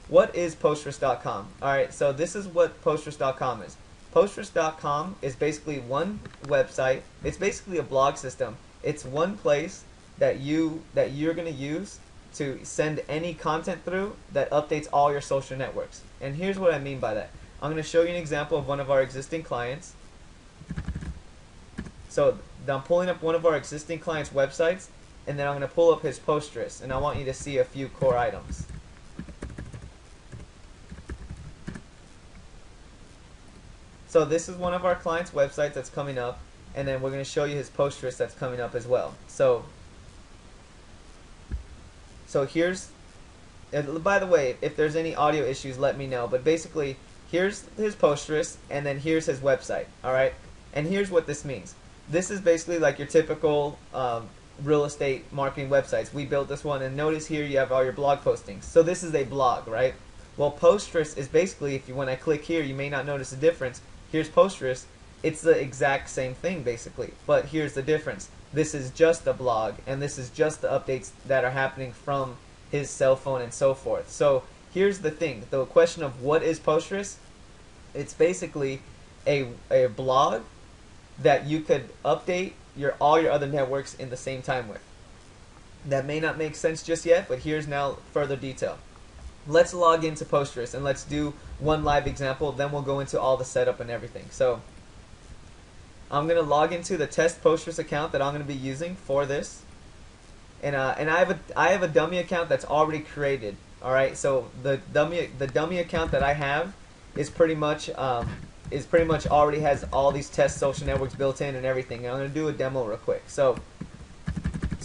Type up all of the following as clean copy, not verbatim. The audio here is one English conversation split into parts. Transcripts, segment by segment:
what is Posterous.com? Alright, so this is what Posterous.com is. Posterous.com is basically one website. It's basically a blog system. It's one place that you're going to use to send any content through that updates all your social networks. And here's what I mean by that. I'm going to show you an example of one of our existing clients. So I'm pulling up one of our existing clients' websites, and then I'm going to pull up his Posterous, and I want you to see a few core items. So this is one of our clients' websites that's coming up, and then we're going to show you his Posterous that's coming up as well. So here's, by the way, if there's any audio issues, let me know. But basically, here's his Posterous, and then here's his website. All right, and here's what this means. This is basically like your typical real estate marketing websites. We built this one, and notice here you have all your blog postings. So this is a blog, right? Well, Posterous is basically, when I click here, you may not notice a difference. Here's Posterous. It's the exact same thing basically, but here's the difference. This is just a blog, and this is just the updates that are happening from his cell phone and so forth. So here's the thing, the question of what is Posterous? It's basically a blog that you could update all your other networks in the same time with. That may not make sense just yet, but here's now further detail. Let's log into Posterous and let's do one live example, then we'll go into all the setup and everything. So I'm going to log into the test Posterous account that I'm going to be using for this, and I have a dummy account that's already created. All right, so the dummy account that I have is pretty much already has all these test social networks built in and everything. And I'm going to do a demo real quick. So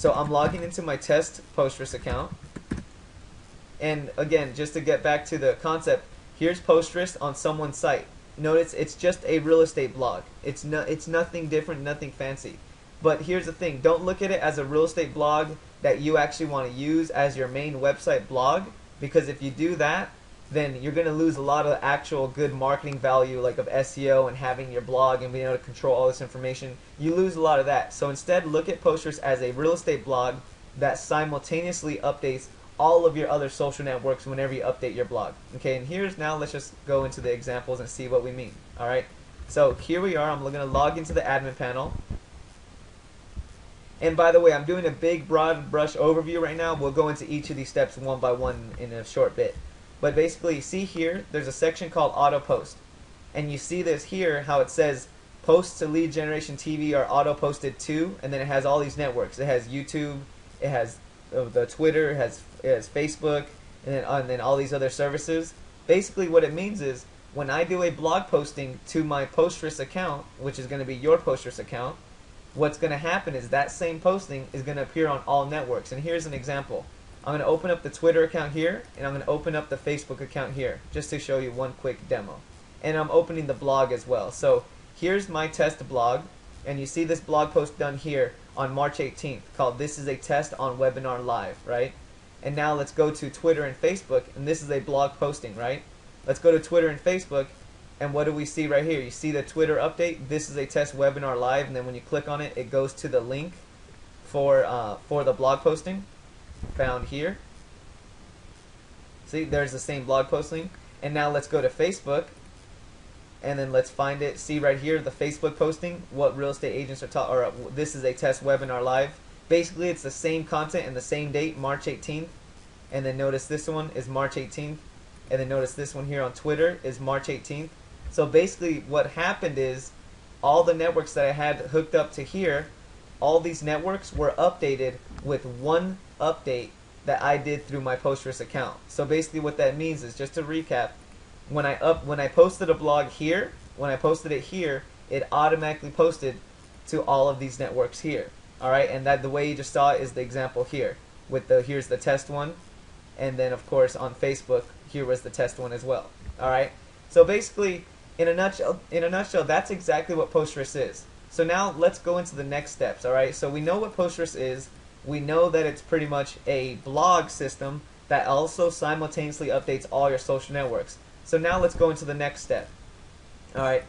I'm logging into my test Posterous account, and again, just to get back to the concept, here's Posterous on someone's site. Notice it's just a real estate blog. It's nothing different, nothing fancy. But here's the thing, don't look at it as a real estate blog that you actually want to use as your main website blog, because if you do that, then you're going to lose a lot of actual good marketing value, like of SEO and having your blog and being able to control all this information. You lose a lot of that. So instead, look at Posterous as a real estate blog that simultaneously updates all of your other social networks whenever you update your blog. Okay, and here's now, let's just go into the examples and see what we mean. Alright, so here we are. I'm going to log into the admin panel. And by the way, I'm doing a big broad brush overview right now. We'll go into each of these steps one by one in a short bit. But basically, see here, there's a section called auto post. And you see this here, how it says posts to lead generation TV are auto posted to, and then it has all these networks. It has YouTube, it has the Twitter, it has Facebook, and then all these other services. Basically what it means is, when I do a blog posting to my Posterous account, which is going to be your Posterous account, what's going to happen is that same posting is going to appear on all networks. And here's an example. I'm going to open up the Twitter account here, and I'm going to open up the Facebook account here, just to show you one quick demo. And I'm opening the blog as well. So here's my test blog, and you see this blog post done here on March 18th called "This is a Test on Webinar Live," right? And now let's go to Twitter and Facebook, and this is a blog posting, right? Let's go to Twitter and Facebook, and what do we see right here? You see the Twitter update, "This is a Test Webinar Live," and then when you click on it, it goes to the link for the blog posting found here. See, there's the same blog posting. And now let's go to Facebook, and then let's find it. See right here, the Facebook posting, what real estate agents are taught, or "This is a Test Webinar Live." Basically, it's the same content and the same date, March 18th. And then notice this one is March 18th. And then notice this one here on Twitter is March 18th. So basically what happened is, all the networks that I had hooked up to here, all these networks were updated with one update that I did through my Posterous account. So basically what that means is, just to recap, when I posted a blog here, when I posted it here, it automatically posted to all of these networks here. Alright, and that the way you just saw it is the example here. With here's the test one, and then of course on Facebook, here was the test one as well. Alright? So basically, in a nutshell, that's exactly what Posterous is. So now let's go into the next steps. Alright, so we know what Posterous is. We know that it's pretty much a blog system that also simultaneously updates all your social networks. So now let's go into the next step. Alright,